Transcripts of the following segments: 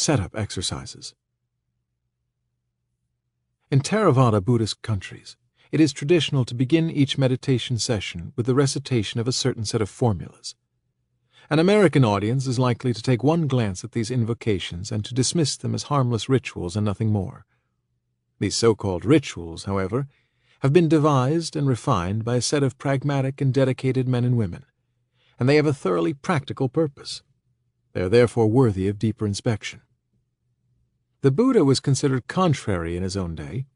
Setup exercises. In Theravada Buddhist countries, it is traditional to begin each meditation session with the recitation of a certain set of formulas. An American audience is likely to take one glance at these invocations and to dismiss them as harmless rituals and nothing more. These so-called rituals, however, have been devised and refined by a set of pragmatic and dedicated men and women, and they have a thoroughly practical purpose. They are therefore worthy of deeper inspection. The Buddha was considered contrary in his own day.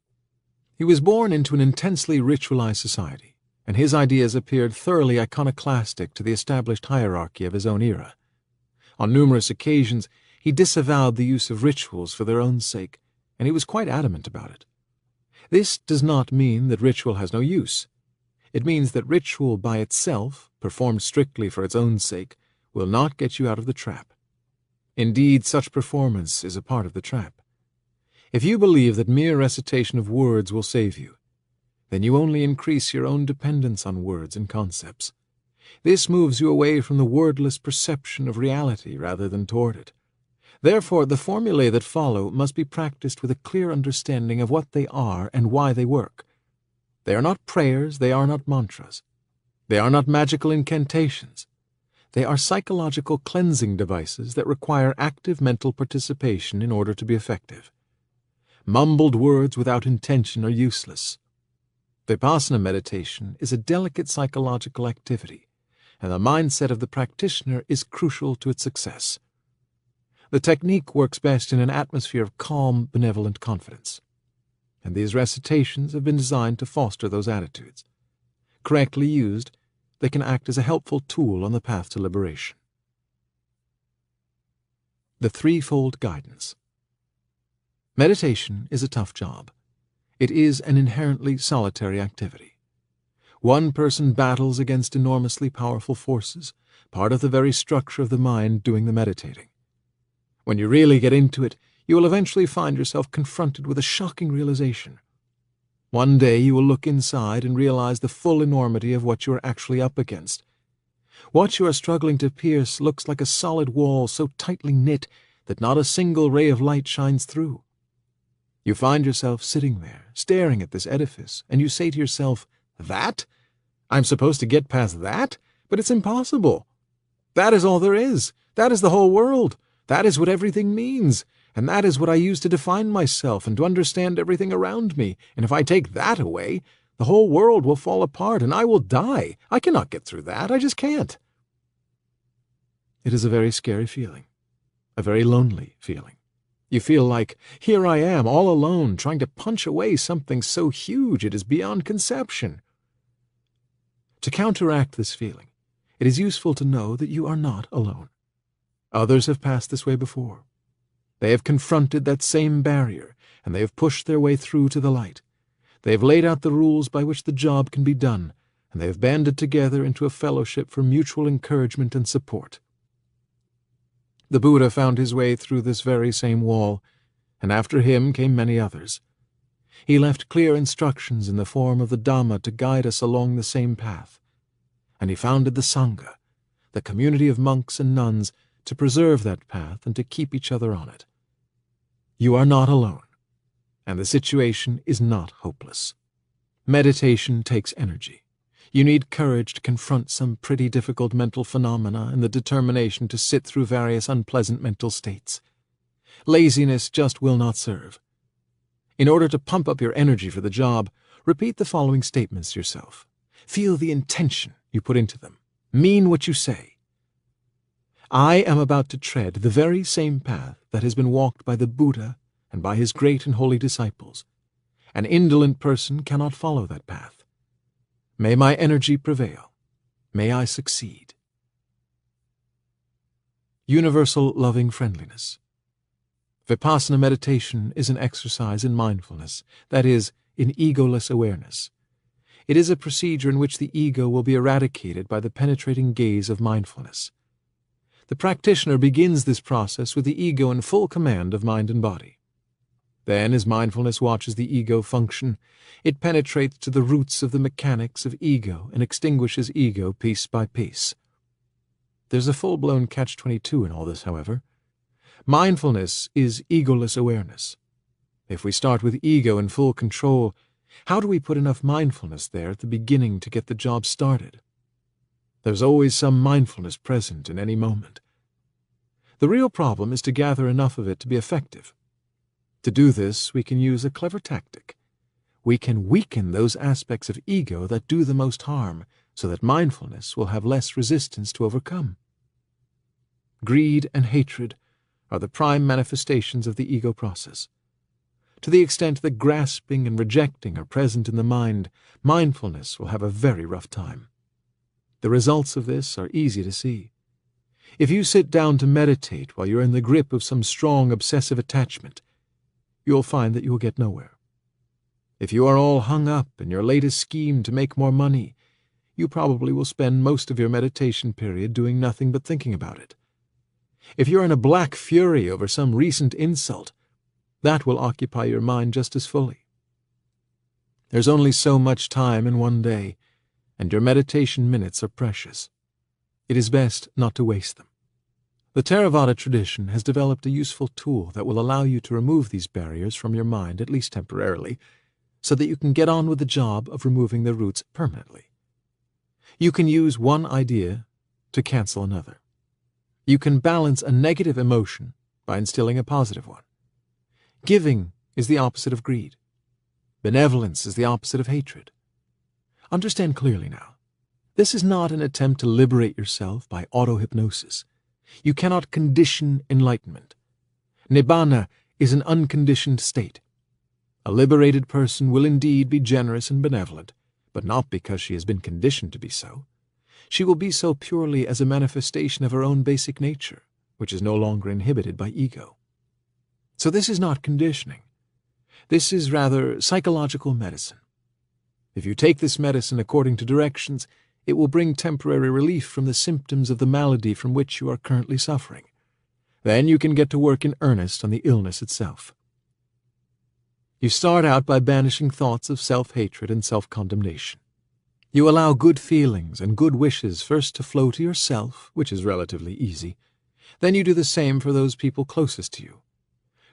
He was born into an intensely ritualized society, and his ideas appeared thoroughly iconoclastic to the established hierarchy of his own era. On numerous occasions, he disavowed the use of rituals for their own sake, and he was quite adamant about it. This does not mean that ritual has no use. It means that ritual by itself, performed strictly for its own sake, will not get you out of the trap. Indeed, such performance is a part of the trap. If you believe that mere recitation of words will save you, then you only increase your own dependence on words and concepts. This moves you away from the wordless perception of reality rather than toward it. Therefore, the formulae that follow must be practiced with a clear understanding of what they are and why they work. They are not prayers, they are not mantras. They are not magical incantations. They are psychological cleansing devices that require active mental participation in order to be effective. Mumbled words without intention are useless. Vipassana meditation is a delicate psychological activity, and the mindset of the practitioner is crucial to its success. The technique works best in an atmosphere of calm, benevolent confidence, and these recitations have been designed to foster those attitudes. Correctly used, they can act as a helpful tool on the path to liberation. The Threefold Guidance. Meditation is a tough job. It is an inherently solitary activity. One person battles against enormously powerful forces, part of the very structure of the mind doing the meditating. When you really get into it, you will eventually find yourself confronted with a shocking realization. One day you will look inside and realize the full enormity of what you are actually up against. What you are struggling to pierce looks like a solid wall so tightly knit that not a single ray of light shines through. You find yourself sitting there, staring at this edifice, and you say to yourself, "That? I'm supposed to get past that? But it's impossible. That is all there is. That is the whole world. That is what everything means. And that is what I use to define myself and to understand everything around me. And if I take that away, the whole world will fall apart and I will die. I cannot get through that. I just can't." It is a very scary feeling, a very lonely feeling. You feel like, here I am, all alone, trying to punch away something so huge it is beyond conception. To counteract this feeling, it is useful to know that you are not alone. Others have passed this way before. They have confronted that same barrier, and they have pushed their way through to the light. They have laid out the rules by which the job can be done, and they have banded together into a fellowship for mutual encouragement and support. The Buddha found his way through this very same wall, and after him came many others. He left clear instructions in the form of the Dhamma to guide us along the same path, and he founded the Sangha, the community of monks and nuns, to preserve that path and to keep each other on it. You are not alone, and the situation is not hopeless. Meditation takes energy. You need courage to confront some pretty difficult mental phenomena and the determination to sit through various unpleasant mental states. Laziness just will not serve. In order to pump up your energy for the job, repeat the following statements to yourself. Feel the intention you put into them. Mean what you say. I am about to tread the very same path that has been walked by the Buddha and by his great and holy disciples. An indolent person cannot follow that path. May my energy prevail. May I succeed. Universal loving friendliness. Vipassana meditation is an exercise in mindfulness, that is, in egoless awareness. It is a procedure in which the ego will be eradicated by the penetrating gaze of mindfulness. The practitioner begins this process with the ego in full command of mind and body. Then, as mindfulness watches the ego function, it penetrates to the roots of the mechanics of ego and extinguishes ego piece by piece. There's a full-blown catch-22 in all this, however. Mindfulness is egoless awareness. If we start with ego in full control, how do we put enough mindfulness there at the beginning to get the job started? There's always some mindfulness present in any moment. The real problem is to gather enough of it to be effective. To do this, we can use a clever tactic. We can weaken those aspects of ego that do the most harm, so that mindfulness will have less resistance to overcome. Greed and hatred are the prime manifestations of the ego process. To the extent that grasping and rejecting are present in the mind, mindfulness will have a very rough time. The results of this are easy to see. If you sit down to meditate while you're in the grip of some strong obsessive attachment, you'll find that you will get nowhere. If you are all hung up in your latest scheme to make more money, you probably will spend most of your meditation period doing nothing but thinking about it. If you're in a black fury over some recent insult, that will occupy your mind just as fully. There's only so much time in one day, and your meditation minutes are precious. It is best not to waste them. The Theravada tradition has developed a useful tool that will allow you to remove these barriers from your mind, at least temporarily, so that you can get on with the job of removing the roots permanently. You can use one idea to cancel another. You can balance a negative emotion by instilling a positive one. Giving is the opposite of greed. Benevolence is the opposite of hatred. Understand clearly now. This is not an attempt to liberate yourself by auto-hypnosis. You cannot condition enlightenment. Nibbana is an unconditioned state. A liberated person will indeed be generous and benevolent, but not because she has been conditioned to be so. She will be so purely as a manifestation of her own basic nature, which is no longer inhibited by ego. So this is not conditioning. This is rather psychological medicine. If you take this medicine according to directions, it will bring temporary relief from the symptoms of the malady from which you are currently suffering. Then you can get to work in earnest on the illness itself. You start out by banishing thoughts of self-hatred and self-condemnation. You allow good feelings and good wishes first to flow to yourself, which is relatively easy. Then you do the same for those people closest to you.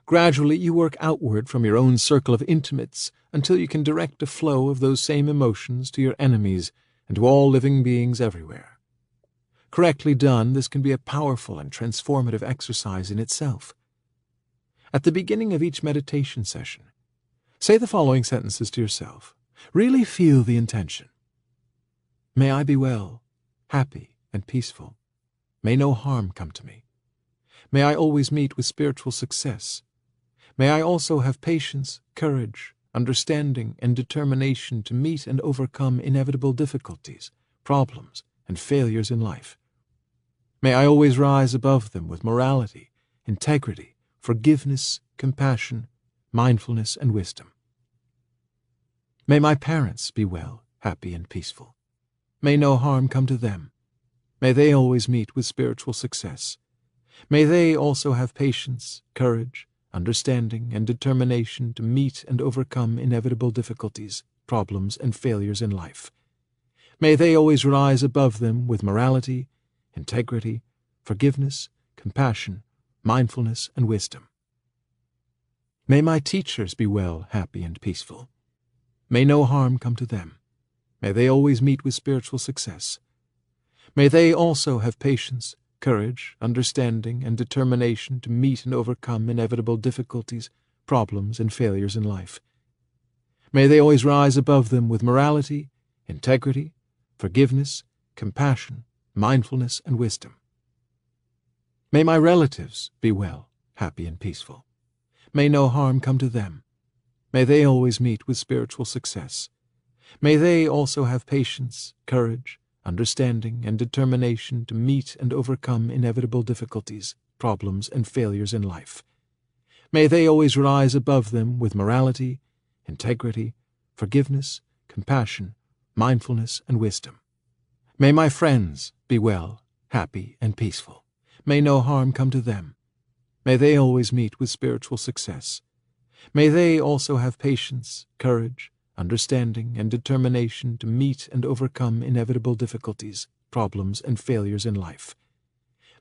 Gradually you work outward from your own circle of intimates until you can direct a flow of those same emotions to your enemies and to all living beings everywhere. Correctly done, this can be a powerful and transformative exercise in itself. At the beginning of each meditation session, say the following sentences to yourself. Really feel the intention. May I be well, happy, and peaceful. May no harm come to me. May I always meet with spiritual success. May I also have patience, courage, understanding, and determination to meet and overcome inevitable difficulties, problems, and failures in life. May I always rise above them with morality, integrity, forgiveness, compassion, mindfulness, and wisdom. May my parents be well, happy, and peaceful. May no harm come to them. May they always meet with spiritual success. May they also have patience, courage, understanding, and determination to meet and overcome inevitable difficulties, problems, and failures in life. May they always rise above them with morality, integrity, forgiveness, compassion, mindfulness, and wisdom. May my teachers be well, happy, and peaceful. May no harm come to them. May they always meet with spiritual success. May they also have patience, courage, understanding, and determination to meet and overcome inevitable difficulties, problems, and failures in life. May they always rise above them with morality, integrity, forgiveness, compassion, mindfulness, and wisdom. May my relatives be well, happy, and peaceful. May no harm come to them. May they always meet with spiritual success. May they also have patience, courage, understanding, and determination to meet and overcome inevitable difficulties, problems, and failures in life. May they always rise above them with morality, integrity, forgiveness, compassion, mindfulness, and wisdom. May my friends be well, happy, and peaceful. May no harm come to them. May they always meet with spiritual success. May they also have patience, courage, understanding, and determination to meet and overcome inevitable difficulties, problems, and failures in life.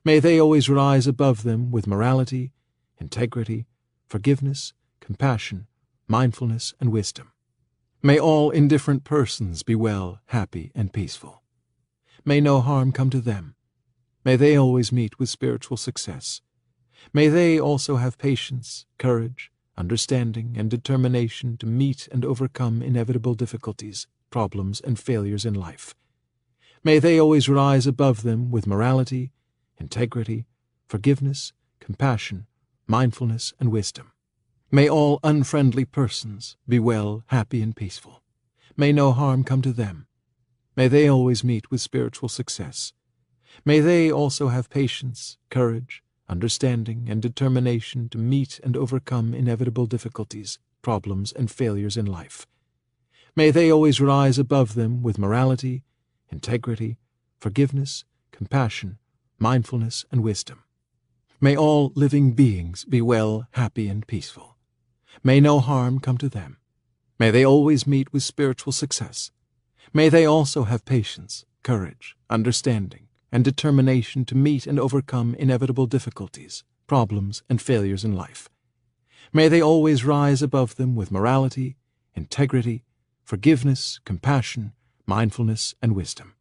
May they always rise above them with morality, integrity, forgiveness, compassion, mindfulness, and wisdom. May all indifferent persons be well, happy, and peaceful. May no harm come to them. May they always meet with spiritual success. May they also have patience, courage, understanding, and determination to meet and overcome inevitable difficulties, problems, and failures in life. May they always rise above them with morality, integrity, forgiveness, compassion, mindfulness, and wisdom. May all unfriendly persons be well, happy, and peaceful. May no harm come to them. May they always meet with spiritual success. May they also have patience, courage, understanding, and determination to meet and overcome inevitable difficulties, problems, and failures in life. May they always rise above them with morality, integrity, forgiveness, compassion, mindfulness, and wisdom. May all living beings be well, happy, and peaceful. May no harm come to them. May they always meet with spiritual success. May they also have patience, courage, understanding, and determination to meet and overcome inevitable difficulties, problems, and failures in life. May they always rise above them with morality, integrity, forgiveness, compassion, mindfulness, and wisdom.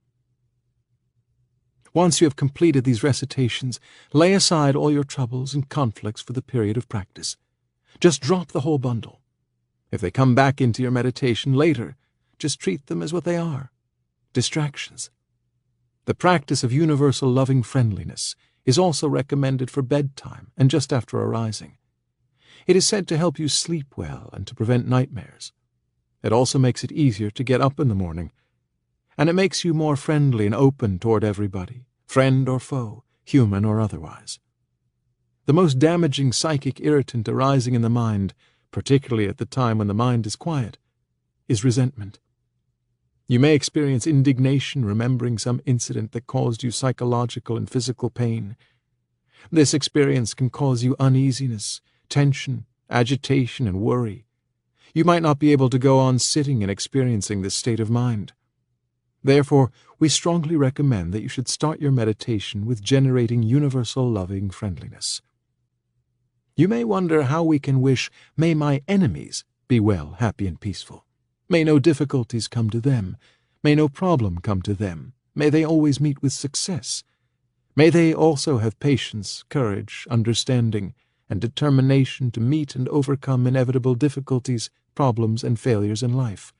Once you have completed these recitations, lay aside all your troubles and conflicts for the period of practice. Just drop the whole bundle. If they come back into your meditation later, just treat them as what they are, distractions. The practice of universal loving friendliness is also recommended for bedtime and just after arising. It is said to help you sleep well and to prevent nightmares. It also makes it easier to get up in the morning, and it makes you more friendly and open toward everybody, friend or foe, human or otherwise. The most damaging psychic irritant arising in the mind, particularly at the time when the mind is quiet, is resentment. You may experience indignation remembering some incident that caused you psychological and physical pain. This experience can cause you uneasiness, tension, agitation, and worry. You might not be able to go on sitting and experiencing this state of mind. Therefore, we strongly recommend that you should start your meditation with generating universal loving friendliness. You may wonder how we can wish, "May my enemies be well, happy, and peaceful. May no difficulties come to them. May no problem come to them. May they always meet with success. May they also have patience, courage, understanding, and determination to meet and overcome inevitable difficulties, problems, and failures in life."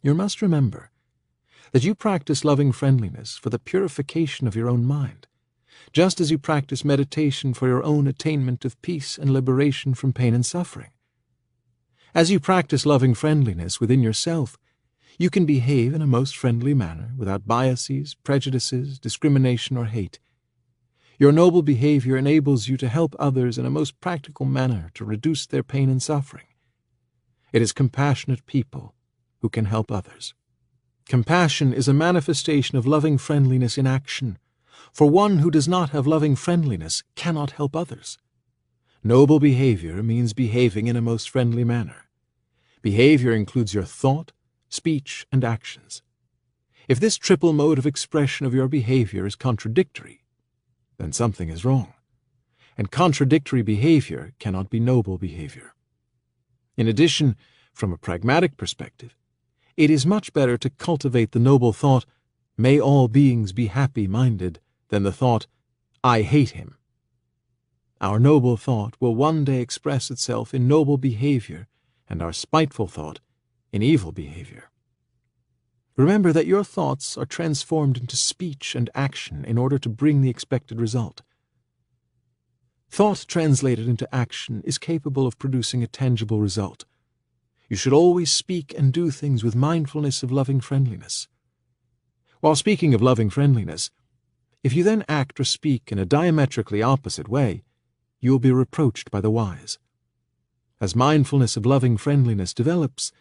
You must remember that you practice loving friendliness for the purification of your own mind, just as you practice meditation for your own attainment of peace and liberation from pain and suffering. As you practice loving friendliness within yourself, you can behave in a most friendly manner without biases, prejudices, discrimination, or hate. Your noble behavior enables you to help others in a most practical manner to reduce their pain and suffering. It is compassionate people who can help others. Compassion is a manifestation of loving friendliness in action, for one who does not have loving friendliness cannot help others. Noble behavior means behaving in a most friendly manner. Behavior includes your thought, speech, and actions. If this triple mode of expression of your behavior is contradictory, then something is wrong, and contradictory behavior cannot be noble behavior. In addition, from a pragmatic perspective, it is much better to cultivate the noble thought, "May all beings be happy-minded," than the thought, "I hate him." Our noble thought will one day express itself in noble behavior, and our spiteful thought in evil behavior. Remember that your thoughts are transformed into speech and action in order to bring the expected result. Thought translated into action is capable of producing a tangible result. You should always speak and do things with mindfulness of loving friendliness. While speaking of loving friendliness, if you then act or speak in a diametrically opposite way, you will be reproached by the wise. As mindfulness of loving friendliness develops,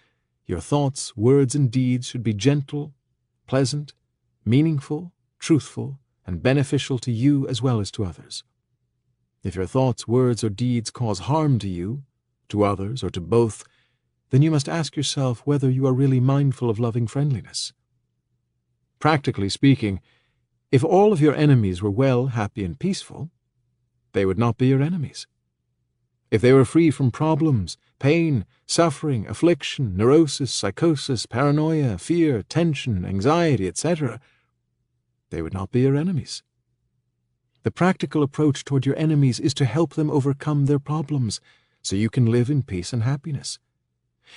your thoughts, words, and deeds should be gentle, pleasant, meaningful, truthful, and beneficial to you as well as to others. If your thoughts, words, or deeds cause harm to you, to others, or to both, then you must ask yourself whether you are really mindful of loving friendliness. Practically speaking, If all of your enemies were well, happy, and peaceful, they would not be your enemies. If they were free from problems, pain, suffering, affliction, neurosis, psychosis, paranoia, fear, tension, anxiety, etc., they would not be your enemies. The practical approach toward your enemies is to help them overcome their problems so you can live in peace and happiness.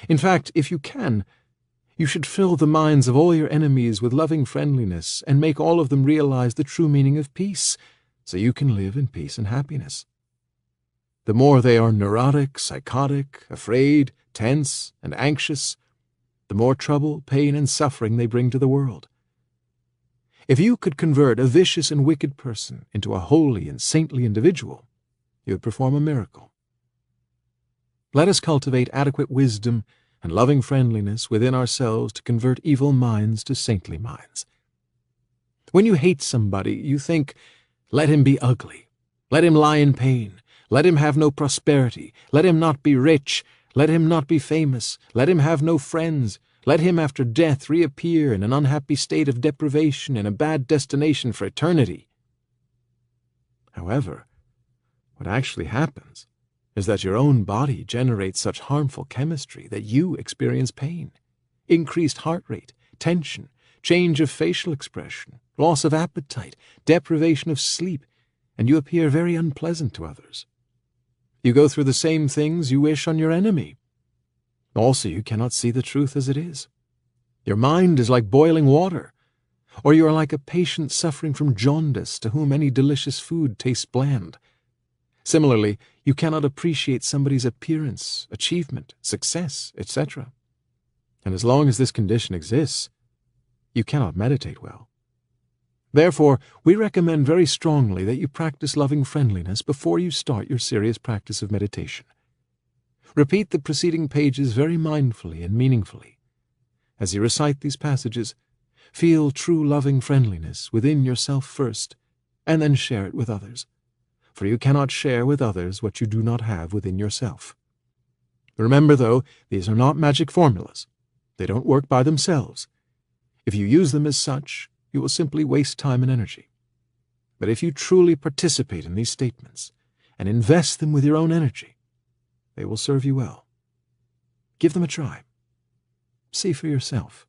In fact, if you can, you should fill the minds of all your enemies with loving friendliness and make all of them realize the true meaning of peace so you can live in peace and happiness. The more they are neurotic, psychotic, afraid, tense, and anxious, the more trouble, pain, and suffering they bring to the world. If you could convert a vicious and wicked person into a holy and saintly individual, you would perform a miracle. Let us cultivate adequate wisdom and loving friendliness within ourselves to convert evil minds to saintly minds. When you hate somebody, you think, "Let him be ugly. Let him lie in pain. Let him have no prosperity. Let him not be rich. Let him not be famous. Let him have no friends. Let him after death reappear in an unhappy state of deprivation in a bad destination for eternity." However, what actually happens is that your own body generates such harmful chemistry that you experience pain, increased heart rate, tension, change of facial expression, loss of appetite, deprivation of sleep, and you appear very unpleasant to others. You go through the same things you wish on your enemy. Also, you cannot see the truth as it is. Your mind is like boiling water, or you are like a patient suffering from jaundice to whom any delicious food tastes bland. Similarly, you cannot appreciate somebody's appearance, achievement, success, etc. And as long as this condition exists, you cannot meditate well. Therefore, we recommend very strongly that you practice loving friendliness before you start your serious practice of meditation. Repeat the preceding pages very mindfully and meaningfully. As you recite these passages, feel true loving friendliness within yourself first, and then share it with others. For you cannot share with others what you do not have within yourself. Remember, though, these are not magic formulas. They don't work by themselves. If you use them as such, you will simply waste time and energy. But if you truly participate in these statements and invest them with your own energy, they will serve you well. Give them a try. See for yourself.